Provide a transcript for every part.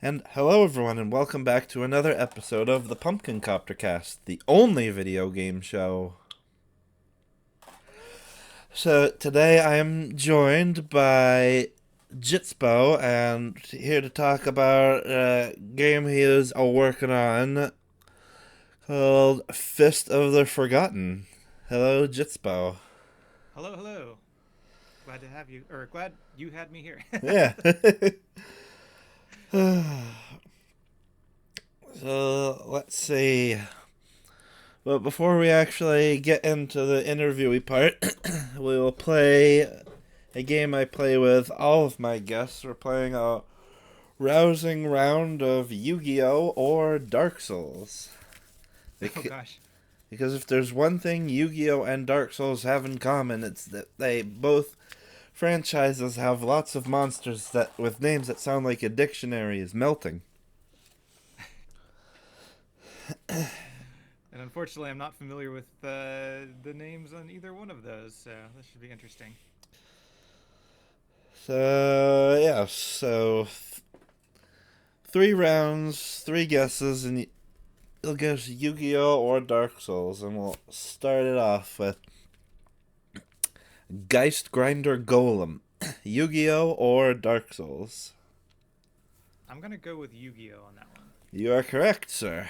And hello, everyone, and welcome back to another episode of the Pumpkin Copter Cast, the only video game show. So today I am joined by Jitspoe, and here to talk about a game he is working on called Fist of the Forgotten. Hello, Jitspoe. Hello, hello. Glad to have you, or glad you had me here. Yeah. So let's see. But before we actually get into the interviewy part, we will play a game I play with all of my guests. We're playing a rousing round of Yu-Gi-Oh! Or Dark Souls. Oh gosh. Because if there's one thing Yu-Gi-Oh! And Dark Souls have in common, it's that they both franchises have lots of monsters that with names that sound like a dictionary is melting. And unfortunately, I'm not familiar with the names on either one of those, so this should be interesting. So yeah, three rounds, three guesses, and you'll guess Yu-Gi-Oh! Or Dark Souls, and we'll start it off with Geist Grinder Golem. Yu-Gi-Oh! Or Dark Souls? I'm gonna go with Yu-Gi-Oh on that one. You are correct, sir.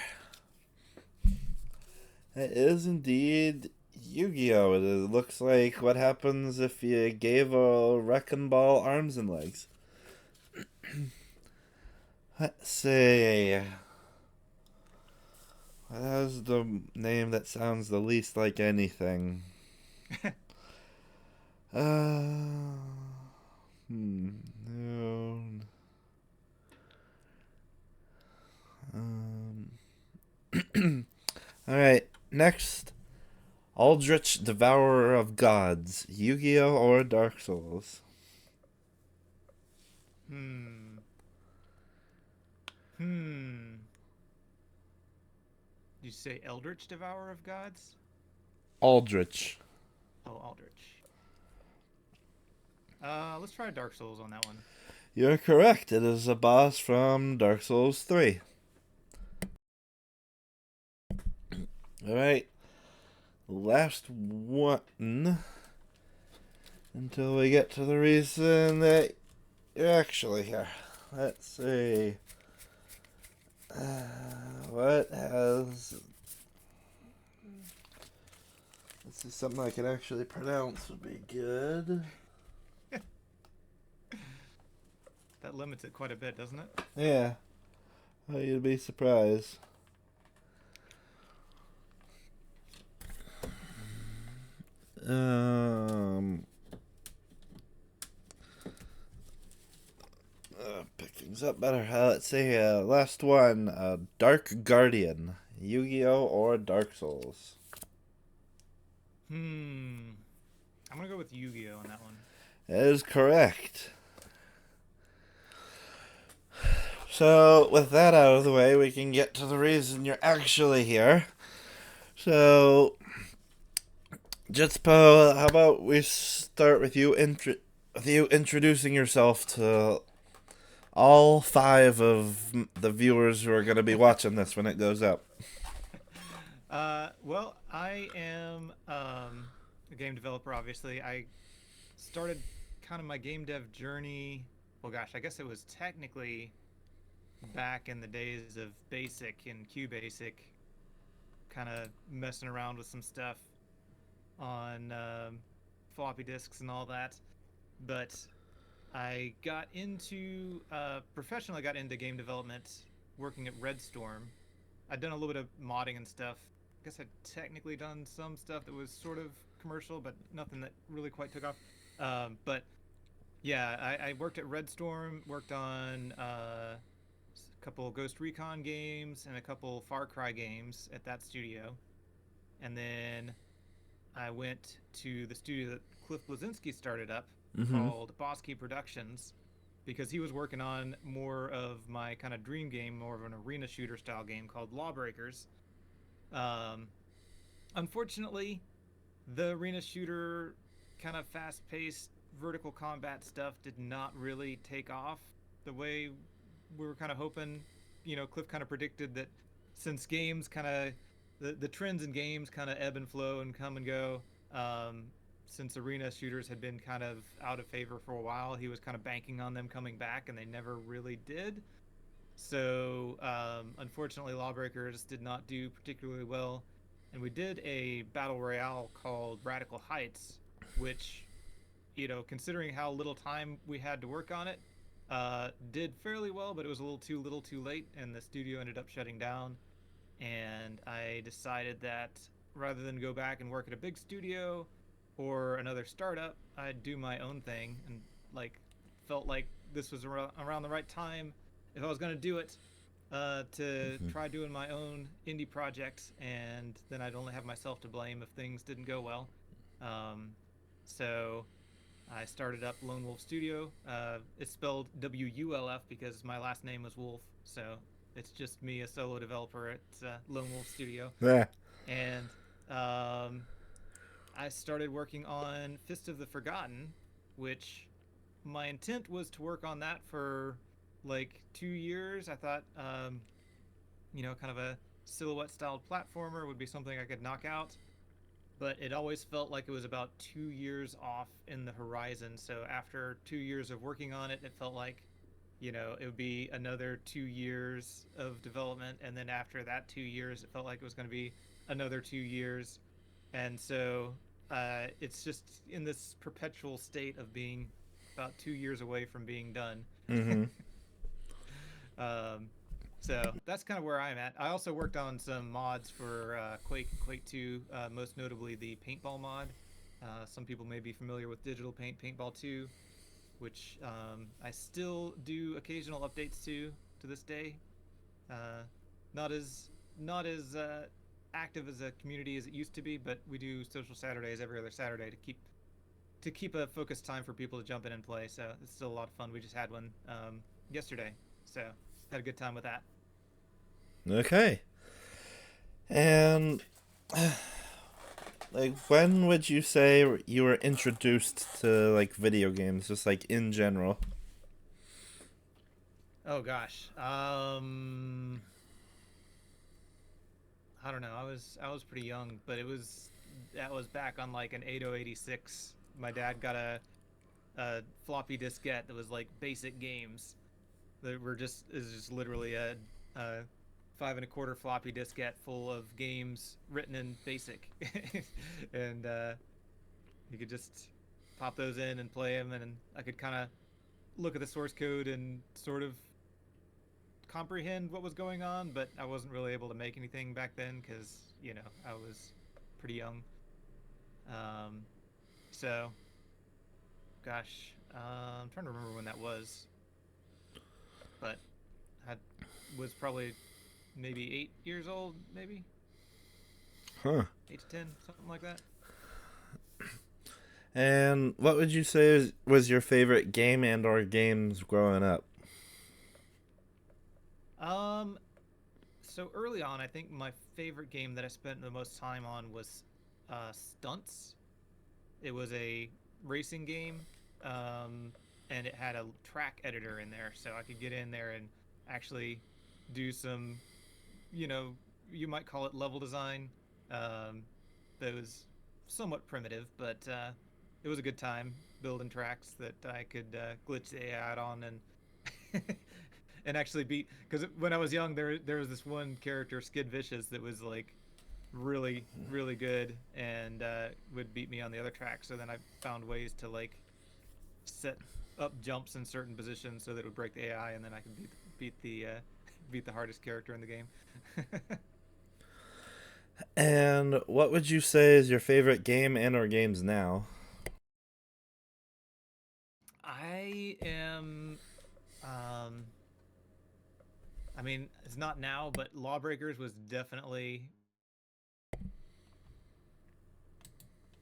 It is indeed Yu-Gi-Oh! It looks like what happens if you gave a wrecking ball arms and legs. Let's see. What has the name that sounds the least like anything? Uh, no. Um, all right. Next, Aldrich, Devourer of Gods. Yu-Gi-Oh! Or Dark Souls? Hmm. Hmm. Did you say Eldritch Devourer of Gods? Aldrich. Oh, Aldrich. Let's try Dark Souls on that one. You're correct. It is a boss from Dark Souls 3. All right. Last one until we get to the reason that you're actually here. Let's see. What has. This is something I can actually pronounce would be good. That limits it quite a bit, doesn't it? Yeah. Oh, you'd be surprised. Um. Pick things up better. Let's see. Last one. Dark Guardian. Yu-Gi-Oh! Or Dark Souls? Hmm. I'm gonna go with Yu-Gi-Oh on that one. That is correct. So, with that out of the way, we can get to the reason you're actually here. So, Jitspoe, how about we start with you introducing yourself to all five of the viewers who are going to be watching this when it goes up. Well, I am a game developer. Obviously, I started kind of my game dev journey. Well, gosh, I guess it was technically back in the days of Basic and QBasic, kind of messing around with some stuff on floppy disks and all that. But I got into professionally got into game development working at Red Storm. I'd done a little bit of modding and stuff. I guess I'd technically done some stuff that was sort of commercial, but nothing that really quite took off. But yeah, I worked at Red Storm, worked on a couple Ghost Recon games and a couple Far Cry games at that studio. And then I went to the studio that Cliff Blazinski started up Mm-hmm. called Boss Key Productions because he was working on more of my kind of dream game, more of an arena shooter style game called Lawbreakers. Um, Unfortunately, the arena shooter kind of fast paced vertical combat stuff did not really take off the way we were kind of hoping, Cliff kind of predicted that since games kind of the trends in games kind of ebb and flow and come and go. Um, since arena shooters had been kind of out of favor for a while, he was kind of banking on them coming back, and they never really did. So, unfortunately, Lawbreakers did not do particularly well. And we did a battle royale called Radical Heights, which, considering how little time we had to work on it, did fairly well, but it was a little too late, and the studio ended up shutting down. And I decided that rather than go back and work at a big studio or another startup, I'd do my own thing, and like felt like this was around the right time if I was going to do it, to Hmm. try doing my own indie project, and then I'd only have myself to blame if things didn't go well. Um, so I started up Lone Wolf Studio. It's spelled WULF because my last name was Wolf, so it's just me, a solo developer at Lone Wolf Studio. Yeah. And um, I started working on Fist of the Forgotten, which my intent was to work on that for like 2 years. I thought, kind of a silhouette styled platformer would be something I could knock out, but it always felt like it was about 2 years off in the horizon. So after 2 years of working on it, it felt like, it would be another 2 years of development. And then after that 2 years, it felt like it was going to be another 2 years. And so it's just in this perpetual state of being about 2 years away from being done. Hmm. um, so that's kind of where I'm at. I also worked on some mods for Quake and Quake 2, most notably the paintball mod. Some people may be familiar with Digital Paint Paintball 2, which I still do occasional updates to this day. Uh, not as active as a community as it used to be, but we do social Saturdays every other Saturday to keep a focused time for people to jump in and play. So it's still a lot of fun. We just had one yesterday, so had a good time with that. Okay. And like, when would you say you were introduced to like video games, just like in general? Oh gosh, I don't know. I was pretty young, but that was back on like an 8086. My dad got a floppy diskette that was like basic games that were just is just literally a 5 1/4 floppy diskette full of games written in basic, and you could just pop those in and play them, and I could kind of look at the source code and sort of comprehend what was going on, but I wasn't really able to make anything back then because I was pretty young. Um, so, gosh, I'm trying to remember when that was, but I was probably maybe 8 years old, maybe Huh. 8 to 10, something like that. And what would you say was your favorite game and or games growing up? Um, so early on, I think my favorite game that I spent the most time on was Stunts. It was a racing game, um, and it had a track editor in there, so I could get in there and actually do some, you know, you might call it level design. Um, that was somewhat primitive, but it was a good time building tracks that I could glitch the AI out on and and actually beat. Because when I was young, there was this one character, Skid Vicious, that was like really really good and would beat me on the other track. So then I found ways to like set up jumps in certain positions so that it would break the AI, and then I could beat the hardest character in the game. And what would you say is your favorite game and or games now? I am, um, I mean, it's not now, but Lawbreakers was definitely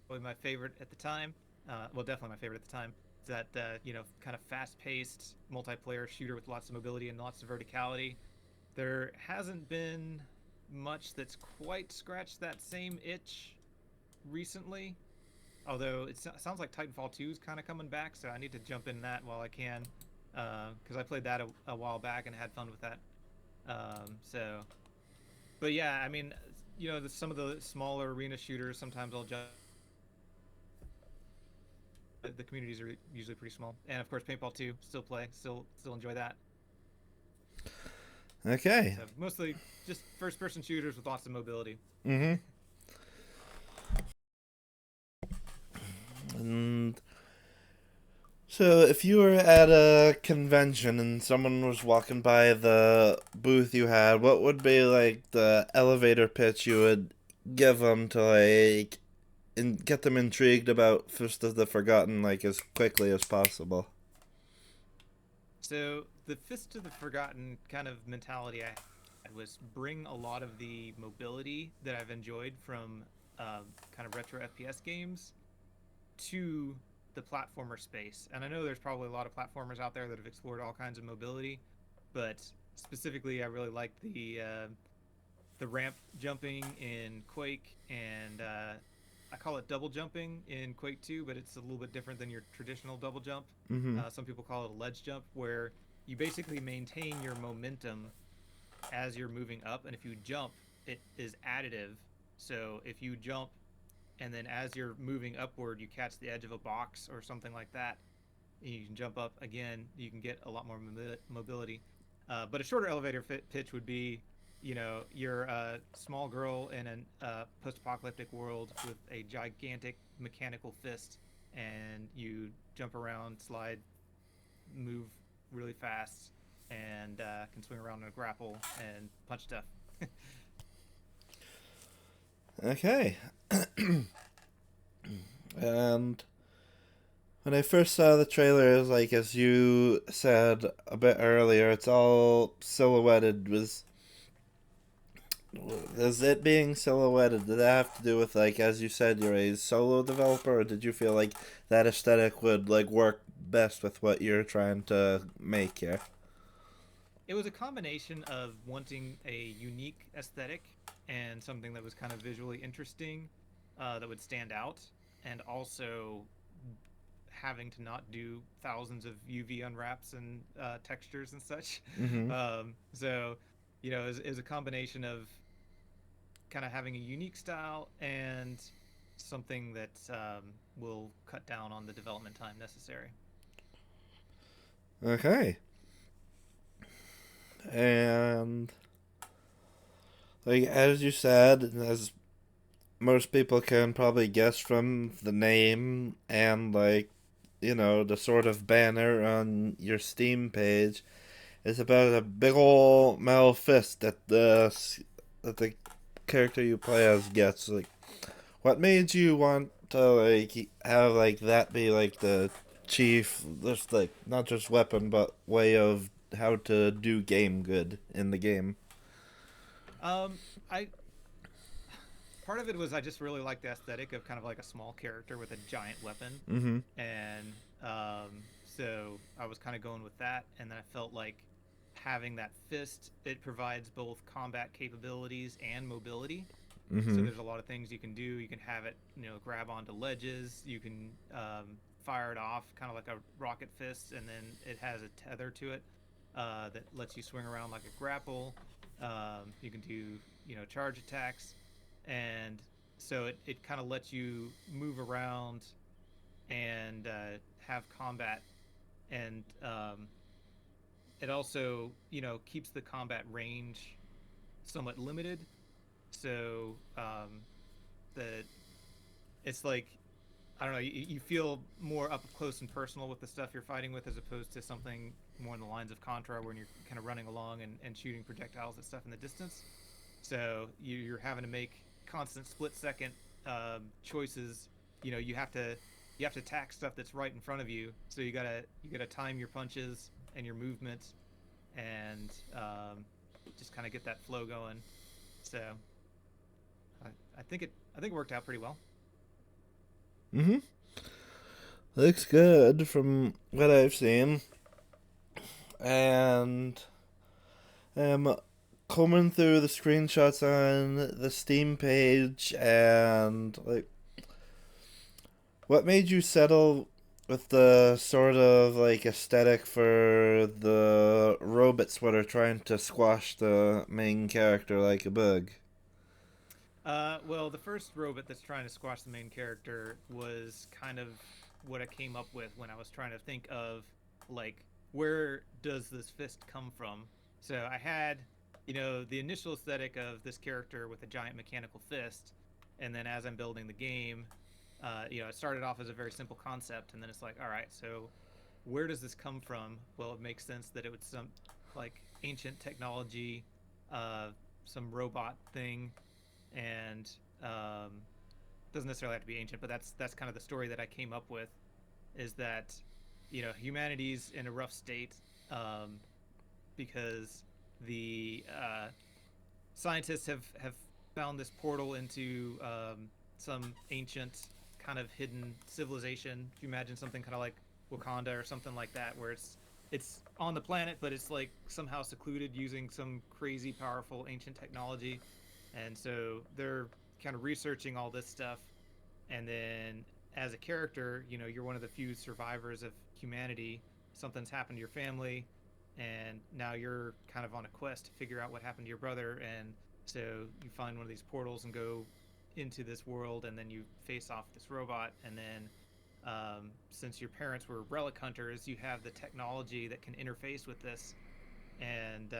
probably my favorite at the time. Well, definitely my favorite at the time. It's that kind of fast-paced multiplayer shooter with lots of mobility and lots of verticality. There hasn't been much that's quite scratched that same itch recently. Although it sounds like Titanfall 2 is kind of coming back, so I need to jump in that while I can. because I played that a while back and had fun with that. So, but yeah, I mean, some of the smaller arena shooters, sometimes I'll jump. The communities are usually pretty small, and of course, paintball too. Still play, still enjoy that. Okay. So mostly just first-person shooters with lots of mobility. Mm-hmm. And so, if you were at a convention and someone was walking by the booth you had, what would be like the elevator pitch you would give them to like get them intrigued about Fist of the Forgotten like as quickly as possible? So the Fist of the Forgotten kind of mentality I had was bring a lot of the mobility that I've enjoyed from kind of retro FPS games to the platformer space. And I know there's probably a lot of platformers out there that have explored all kinds of mobility, but specifically, I really like the ramp jumping in Quake, and I call it double jumping in Quake 2, but it's a little bit different than your traditional double jump. Mm-hmm. Some people call it a ledge jump, where you basically maintain your momentum as you're moving up, and if you jump, it is additive. So if you jump and then as you're moving upward, you catch the edge of a box or something like that, you can jump up again. You can get a lot more mobility. But a shorter elevator pitch would be, you're a small girl in a post-apocalyptic world with a gigantic mechanical fist, and you jump around, slide, move really fast, and can swing around in a grapple and punch stuff. Okay. And when I first saw the trailer, it was like, as you said a bit earlier, it's all silhouetted. Is it being silhouetted? Did that have to do with, like, as you said, you're a solo developer, or did you feel like that aesthetic would like work best with what you're trying to make here? It was a combination of wanting a unique aesthetic and something that was kind of visually interesting, that would stand out, and also having to not do thousands of UV unwraps and textures and such. Mm-hmm. So, it was a combination of kind of having a unique style and something that will cut down on the development time necessary. Okay. And like as you said, as most people can probably guess from the name and like the sort of banner on your Steam page, it's about a big ol' metal fist that the character you play as gets. Like, what made you want to like have like that be like the chief, just like not just weapon but way of how to do game good in the game? Um, I Part of it was I just really liked the aesthetic of kind of like a small character with a giant weapon, Mm-hmm. and so I was kind of going with that, and then I felt like having that fist, it provides both combat capabilities and mobility. So Mm-hmm. there's a lot of things you can do. You can have it, grab onto ledges. You can fire it off, kind of like a rocket fist, and then it has a tether to it that lets you swing around like a grapple. You can do, charge attacks, and so it kind of lets you move around and have combat, and it also, keeps the combat range somewhat limited. So the it's like, I don't know, you feel more up close and personal with the stuff you're fighting with, as opposed to something more in the lines of Contra, when you're kind of running along and shooting projectiles at stuff in the distance. So you're having to make constant split second choices. You have to attack stuff that's right in front of you. So you gotta time your punches and your movement, and just kind of get that flow going. So I think it worked out pretty well. Mm-hmm. Looks good from what I've seen. And combing through the screenshots on the Steam page, and like, what made you settle with the sort of like aesthetic for the robots that are trying to squash the main character like a bug. Well, the first robot that's trying to squash the main character was kind of what I came up with when I was trying to think of, like, where does this fist come from? So I had, the initial aesthetic of this character with a giant mechanical fist, and then as I'm building the game, it started off as a very simple concept, and then it's like, all right, so where does this come from? Well, it makes sense that it was some like ancient technology, uh, some robot thing, and doesn't necessarily have to be ancient, but that's kind of the story that I came up with. Is that humanity's in a rough state, um, because the scientists have found this portal into some ancient kind of hidden civilization. If you imagine something kind of like Wakanda or something like that, where it's on the planet, but it's like somehow secluded using some crazy powerful ancient technology. And so they're kind of researching all this stuff. And then as a character, you're one of the few survivors of humanity. Something's happened to your family, and now you're kind of on a quest to figure out what happened to your brother. And so you find one of these portals and go into this world, and then you face off this robot. And then since your parents were relic hunters, you have the technology that can interface with this, and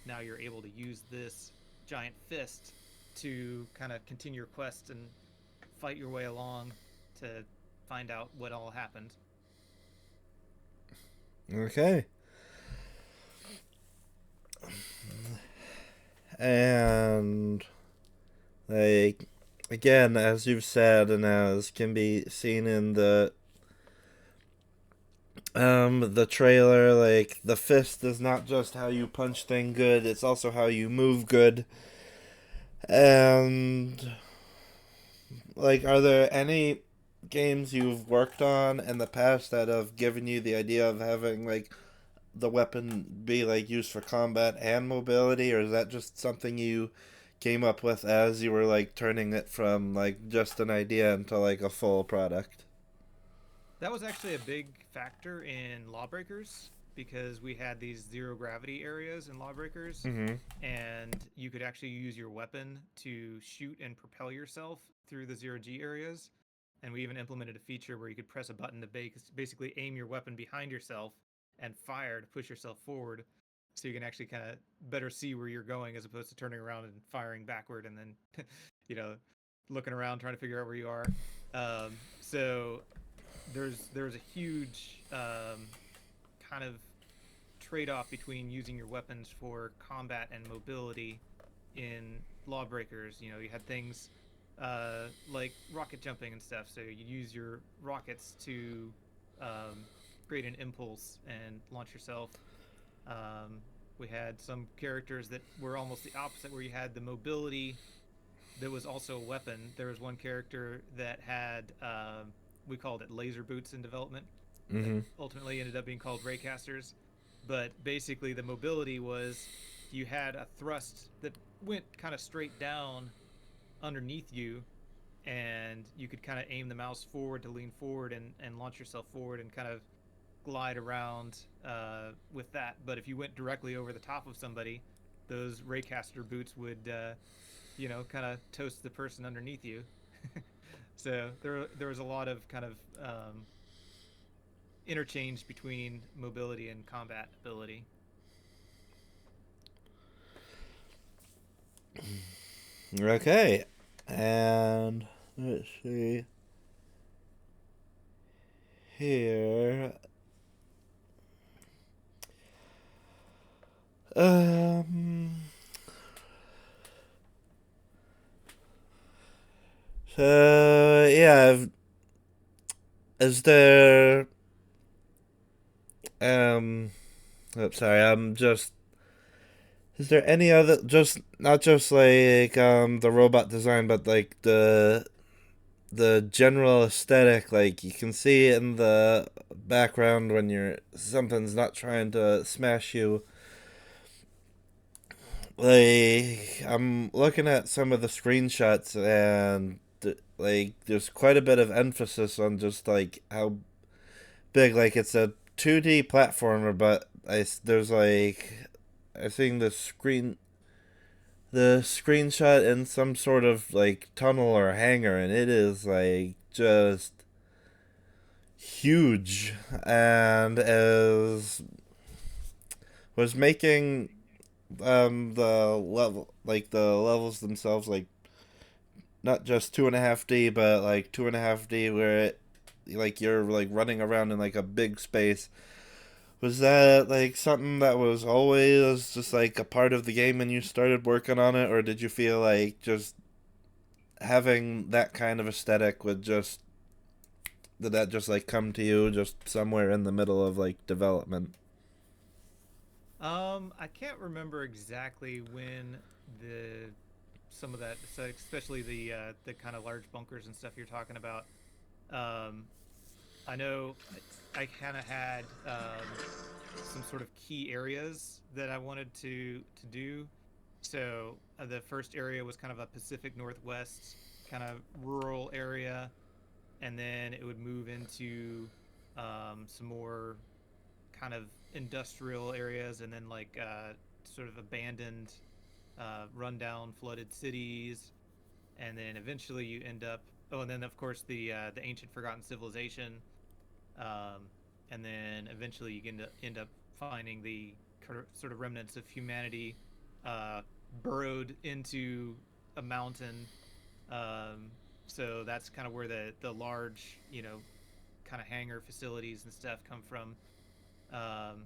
now you're able to use this giant fist to kind of continue your quest and fight your way along to find out what all happened. Okay. And like again, as you've said, and as can be seen in the trailer, like the fist is not just how you punch thing good, it's also how you move good. And like, are there any games you've worked on in the past that have given you the idea of having like the weapon be like used for combat and mobility, or is that just something you came up with as you were like turning it from like just an idea into like a full product? That was actually a big factor in Lawbreakers because we had these zero gravity areas in Lawbreakers, Mm-hmm. and you could actually use your weapon to shoot and propel yourself through the zero G areas. And we even implemented a feature where you could press a button to basically aim your weapon behind yourself and fire to push yourself forward, so you can actually kind of better see where you're going as opposed to turning around and firing backward and then you know looking around trying to figure out where you are. So there's a huge kind of trade-off between using your weapons for combat and mobility in Lawbreakers. You had things like rocket jumping and stuff, so you use your rockets to um, create an impulse and launch yourself. We had some characters that were almost the opposite, where you had the mobility that was also a weapon. There was one character that had we called it laser boots in development, that Mm-hmm. ultimately ended up being called raycasters. But basically, the mobility was you had a thrust that went kind of straight down underneath you, and you could kind of aim the mouse forward to lean forward and launch yourself forward and kind of glide around with that. But if you went directly over the top of somebody, those raycaster boots would kind of toast the person underneath you. So there was a lot of kind of interchange between mobility and combat ability. Okay. And let's see here. Um. So yeah, is there um? Oops, sorry. I'm just. Is there any other just not just like the robot design, but like the general aesthetic? Like you can see it in the background when you're something's not trying to smash you. Like I'm looking at some of the screenshots and like there's quite a bit of emphasis on just like how big. Like it's a 2D platformer, but there's like I think the screenshot in some sort of like tunnel or hangar, and it is like just huge, and is was making the levels themselves like not just 2.5D but like 2.5D where it like you're like running around in like a big space. Was that like something that was always just like a part of the game when you started working on it, or did you feel like just having that kind of aesthetic would just did that just like come to you just somewhere in the middle of like development? I can't remember exactly when the some of that, so especially the kind of large bunkers and stuff you're talking about. Um, I know I kind of had some sort of key areas that I wanted to do. So the first area was kind of a Pacific Northwest kind of rural area, and then it would move into some more kind of industrial areas, and then like sort of abandoned, rundown, flooded cities, and then eventually you end up. Oh, and then of course the ancient forgotten civilization, um, and then eventually you end up finding the sort of remnants of humanity uh, burrowed into a mountain. Um, so that's kind of where the large, kind of hangar facilities and stuff come from. Um,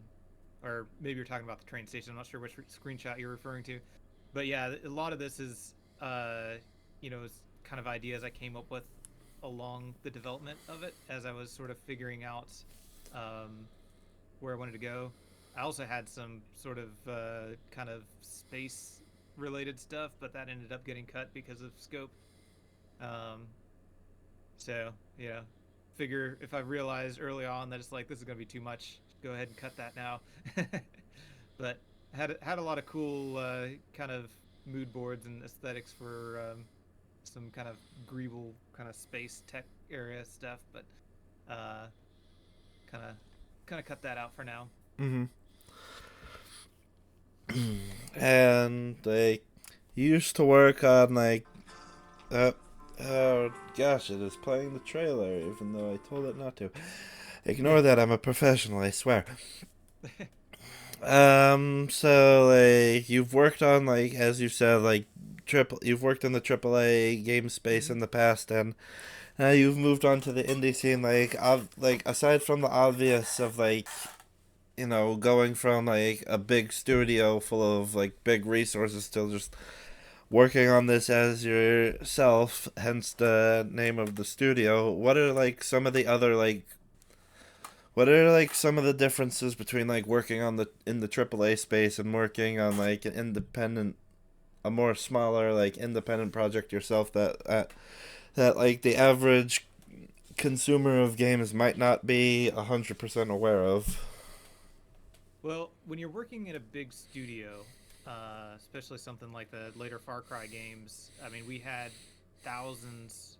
or maybe you're talking about the train station. I'm not sure which screenshot you're referring to, but yeah, a lot of this is, is kind of ideas I came up with along the development of it as I was sort of figuring out um, where I wanted to go. I also had some sort of kind of space related stuff, but that ended up getting cut because of scope. Um, so yeah, figure if I realized early on that it's like this is gonna be too much, go ahead and cut that now. But had a lot of cool kind of mood boards and aesthetics for some kind of Greeble kind of space tech area stuff, but uh, kind of cut that out for now. Mm-hmm. And like you used to work on like uh oh gosh, it is playing the trailer even though I told it not to. Ignore that, I'm a professional, I swear. So like you've worked on like as you said like triple you've worked in the AAA game space Hmm. in the past, and now you've moved on to the indie scene like aside from the obvious of like going from like a big studio full of like big resources to just working on this as yourself, hence the name of the studio. What are like some of the differences between like working on the in the AAA space and working on like an independent, a more smaller like independent project yourself that like the average consumer of games might not be 100% aware of? Well, when you're working in a big studio, especially something like the later Far Cry games, I mean, we had thousands,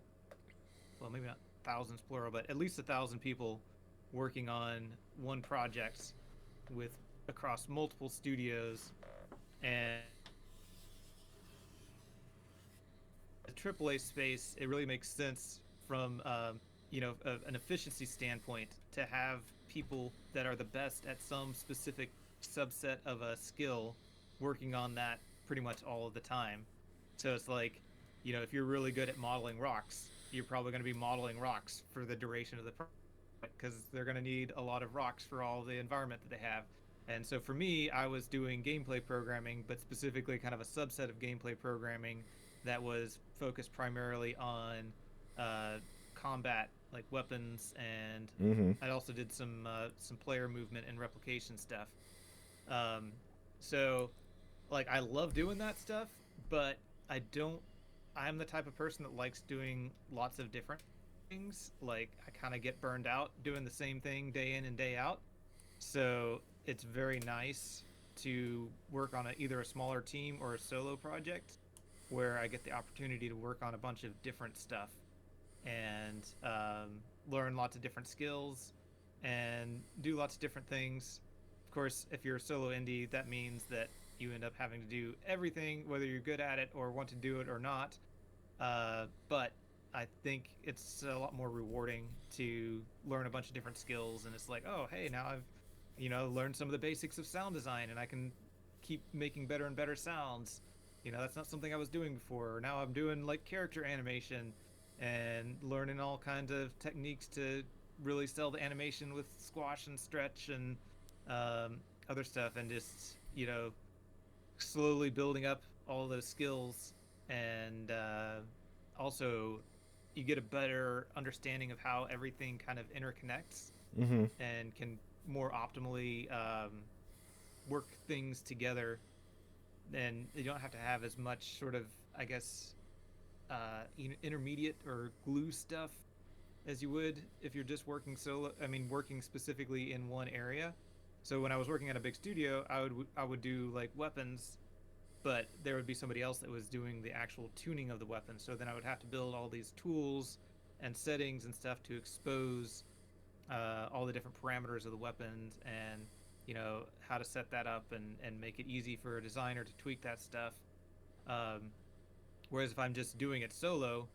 well, maybe not thousands plural, but at least 1,000 people working on one project with across multiple studios. And the AAA space, it really makes sense from an efficiency standpoint to have people that are the best at some specific subset of a skill working on that pretty much all of the time. So it's like, if you're really good at modeling rocks, you're probably going to be modeling rocks for the duration of the project because they're going to need a lot of rocks for all the environment that they have. And so for me, I was doing gameplay programming, but specifically kind of a subset of gameplay programming that was focused primarily on uh, combat, like weapons, and Mm-hmm. I also did some player movement and replication stuff. Um, so like I love doing that stuff, but I don't. I'm the type of person that likes doing lots of different things. Like I kind of get burned out doing the same thing day in and day out. So it's very nice to work on either a smaller team or a solo project where I get the opportunity to work on a bunch of different stuff and learn lots of different skills. and do lots of different things. Of course, if you're a solo indie, that means that you end up having to do everything, whether you're good at it or want to do it or not. But I think it's a lot more rewarding to learn a bunch of different skills, and it's like, oh, hey, now I've, learned some of the basics of sound design, and I can keep making better and better sounds. That's not something I was doing before. Now I'm doing like character animation and learning all kinds of techniques to really sell the animation with squash and stretch and other stuff, and just slowly building up all those skills, and also you get a better understanding of how everything kind of interconnects Mm-hmm. and can more optimally work things together. And you don't have to have as much sort of, I guess, intermediate or glue stuff as you would if you're just working solo. I mean, working specifically in one area. So when I was working at a big studio, I would do like weapons, but there would be somebody else that was doing the actual tuning of the weapon. So then I would have to build all these tools and settings and stuff to expose all the different parameters of the weapons, and how to set that up and make it easy for a designer to tweak that stuff. Um, Whereas if I'm just doing it solo,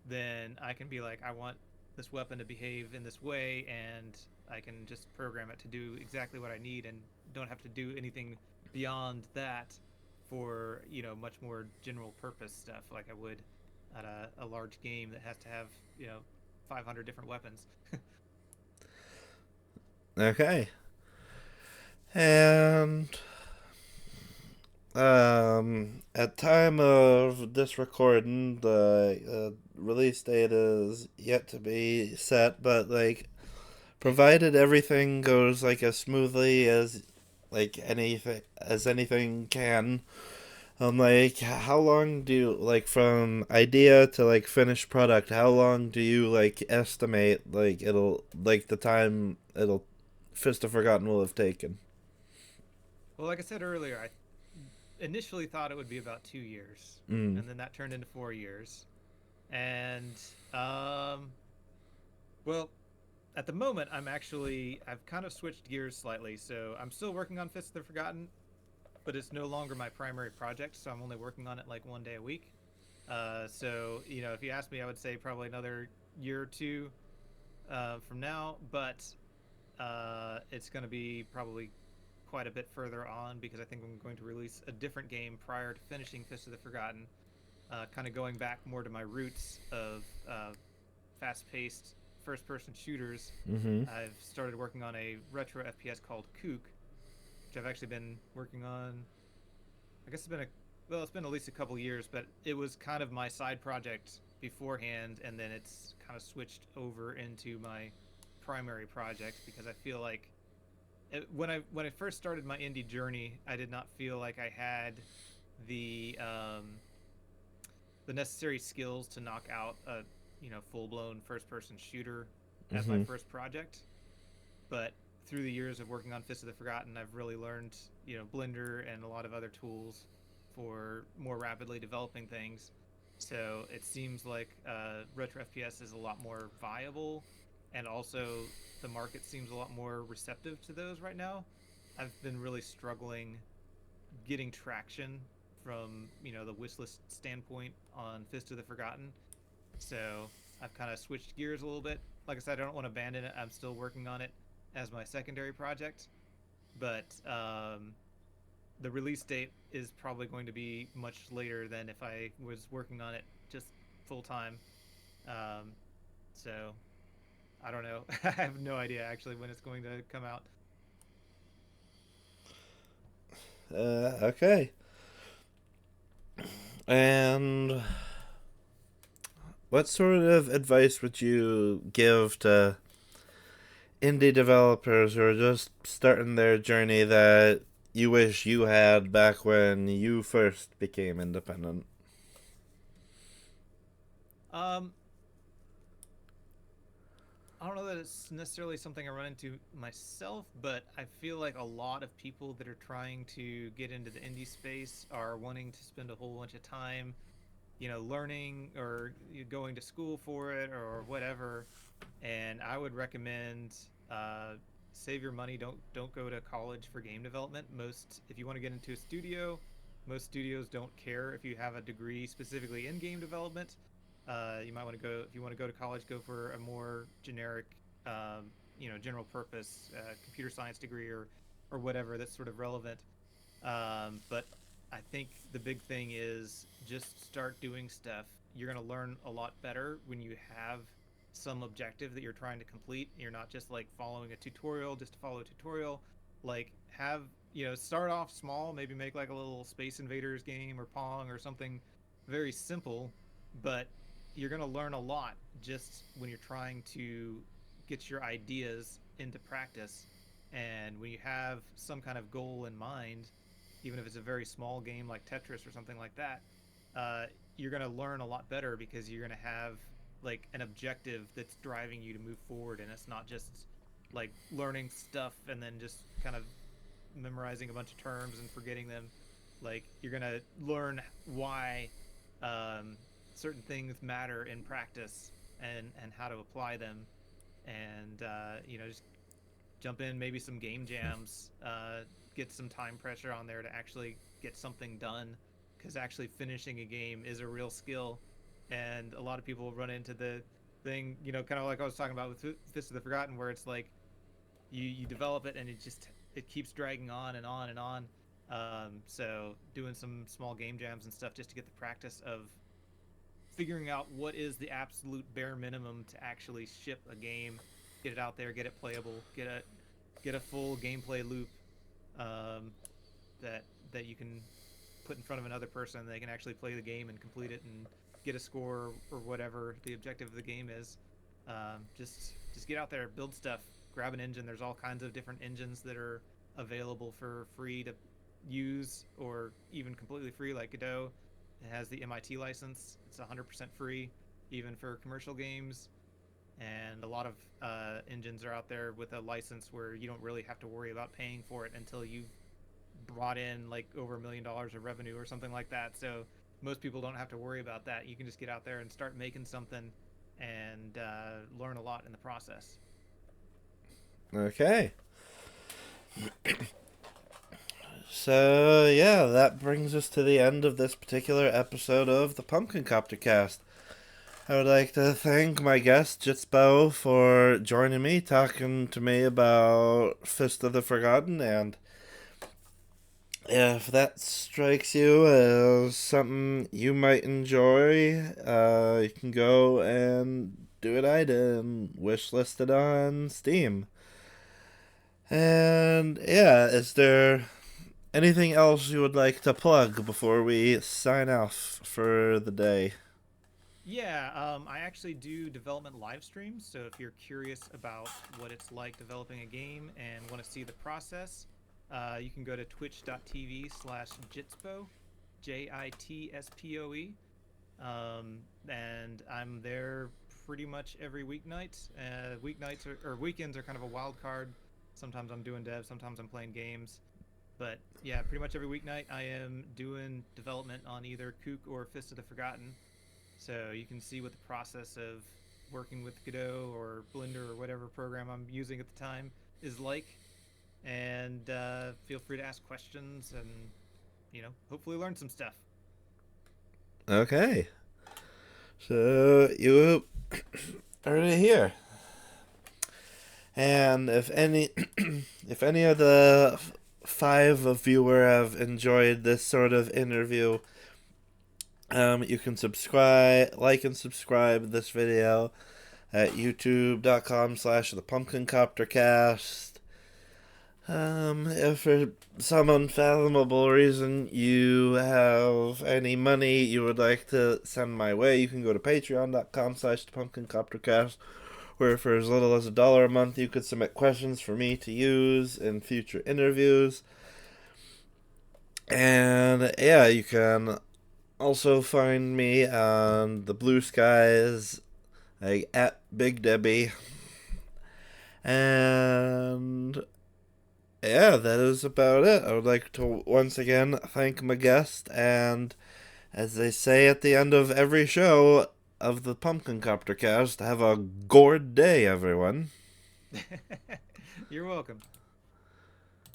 then I can be like, I want this weapon to behave in this way, and I can just program it to do exactly what I need, and don't have to do anything beyond that for much more general purpose stuff like I would at a large game that has to have 500 different weapons. Okay. And at time of this recording, the release date is yet to be set, but like, provided everything goes like as smoothly as anything can, like, how long do you, like, from idea to like finished product, how long do you like estimate like it'll, like, the time it'll Fist of Forgotten will have taken? Well, like I said earlier, I initially thought it would be about 2 years, Mm. and then that turned into 4 years. And um, well, at the moment, I've kind of switched gears slightly. So I'm still working on Fist of the Forgotten, but it's no longer my primary project. So I'm only working on it like 1 day a week. So if you ask me, I would say probably another year or two from now. But it's going to be probably quite a bit further on, because I think I'm going to release a different game prior to finishing Fist of the Forgotten. Kind of going back more to my roots of fast-paced first-person shooters. Mm-hmm. I've started working on a retro FPS called Kook, which I've actually been working on. I guess it's been at least a couple years, but it was kind of my side project beforehand, and then it's kind of switched over into my primary project, because I feel like when I first started my indie journey, I did not feel like I had the the necessary skills to knock out a full blown first person shooter as my Mm-hmm. first project. But through the years of working on Fist of the Forgotten, I've really learned Blender and a lot of other tools for more rapidly developing things. So it seems like retro FPS is a lot more viable, and also the market seems a lot more receptive to those right now. I've been really struggling getting traction from the wishlist standpoint on Fist of the Forgotten. So I've kind of switched gears a little bit. Like I said, I don't want to abandon it. I'm still working on it as my secondary project, but the release date is probably going to be much later than if I was working on it just full time. Um, so I don't know. I have no idea actually when it's going to come out. Okay. And what sort of advice would you give to indie developers who are just starting their journey that you wish you had back when you first became independent? Um, I don't know that it's necessarily something I run into myself, but I feel like a lot of people that are trying to get into the indie space are wanting to spend a whole bunch of time, learning or going to school for it or whatever. And I would recommend Uh, save your money. Don't go to college for game development. If you want to get into a studio, most studios don't care if you have a degree specifically in game development. You might want to go if you want to go to college, go for a more generic, general purpose computer science degree or whatever that's sort of relevant. But I think the big thing is just start doing stuff. You're going to learn a lot better when you have some objective that you're trying to complete. You're not just like following a tutorial just to follow a tutorial. Like have, start off small, maybe make like a little Space Invaders game or Pong or something very simple, but you're going to learn a lot just when you're trying to get your ideas into practice. And when you have some kind of goal in mind, even if it's a very small game like Tetris or something like that, you're going to learn a lot better because you're going to have like an objective that's driving you to move forward, and it's not just like learning stuff and then just kind of memorizing a bunch of terms and forgetting them. Like you're going to learn why um, certain things matter in practice and how to apply them, and just jump in maybe some game jams, get some time pressure on there to actually get something done, because actually finishing a game is a real skill. And a lot of people run into the thing, kind of like I was talking about with Fist of the Forgotten, where it's like you develop it and it keeps dragging on and on and on. So doing some small game jams and stuff just to get the practice of figuring out what is the absolute bare minimum to actually ship a game, get it out there, get it playable, get a full gameplay loop, um, that you can put in front of another person. They can actually play the game and complete it and get a score or whatever the objective of the game is. Just get out there, build stuff, grab an engine. There's all kinds of different engines that are available for free to use or even completely free, like Godot. It has the MIT license. It's 100% free, even for commercial games. And a lot of engines are out there with a license where you don't really have to worry about paying for it until you've brought in like over $1 million of revenue or something like that. So most people don't have to worry about that. You can just get out there and start making something and learn a lot in the process. Okay. So, yeah, that brings us to the end of this particular episode of the Pumpkin Copter Cast. I would like to thank my guest, Jitspoe, for joining me, talking to me about Fist of the Forgotten, and if that strikes you as something you might enjoy, you can go and do what I did and wishlist it on Steam. And, yeah, is there anything else you would like to plug before we sign off for the day? Yeah, I actually do development live streams. So if you're curious about what it's like developing a game and want to see the process, you can go to twitch.tv/Jitspoe, Jitspoe. And I'm there pretty much every weeknight. Weeknights or weekends are kind of a wild card. Sometimes I'm doing dev, sometimes I'm playing games. But yeah, pretty much every weeknight I am doing development on either Kook or Fist of the Forgotten. So you can see what the process of working with Godot or Blender or whatever program I'm using at the time is like. And feel free to ask questions and, hopefully learn some stuff. Okay. So, you heard it here. And if any if any of the five of you have enjoyed this sort of interview, you can like and subscribe this video at youtube.com/thepumpkincoptercast. If for some unfathomable reason you have any money you would like to send my way, you can go to patreon.com/thepumpkincoptercast, where for as little as $1 a month you could submit questions for me to use in future interviews. And yeah, you can also find me on the Blue Skies, like at Big Debbie. And yeah, that is about it. I would like to once again thank my guest, and as they say at the end of every show of the Pumpkin Copter Cast, have a gourd day, everyone. You're welcome.